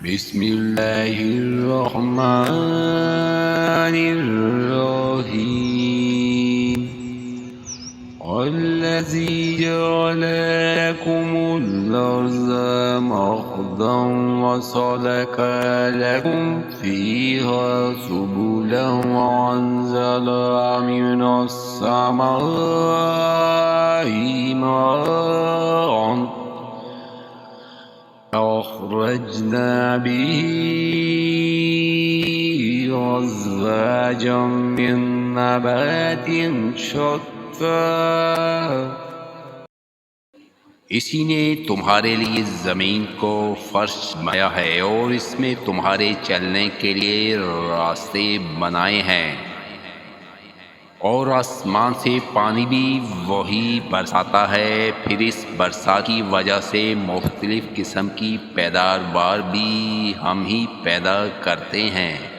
बिस्मिल्लाहिर्रहमानिर्रहीम। वल्लज़ी जअल लकुमुल अर्ज़ महदन वसलक लकुम फ़ीहा सुबुलन वअंज़ल मिनस समाइ माअन अख़रजना बिही अज़वाजम मिन नबातिन शत्ता। इसी ने तुम्हारे लिए ज़मीन को फर्श बनाया है और इसमें तुम्हारे चलने के लिए रास्ते बनाए हैं, और आसमान से पानी भी वही बरसाता है। फिर इस बरसात की वजह से मुख्तलिफ़ किस्म की पैदावार भी हम ही पैदा करते हैं।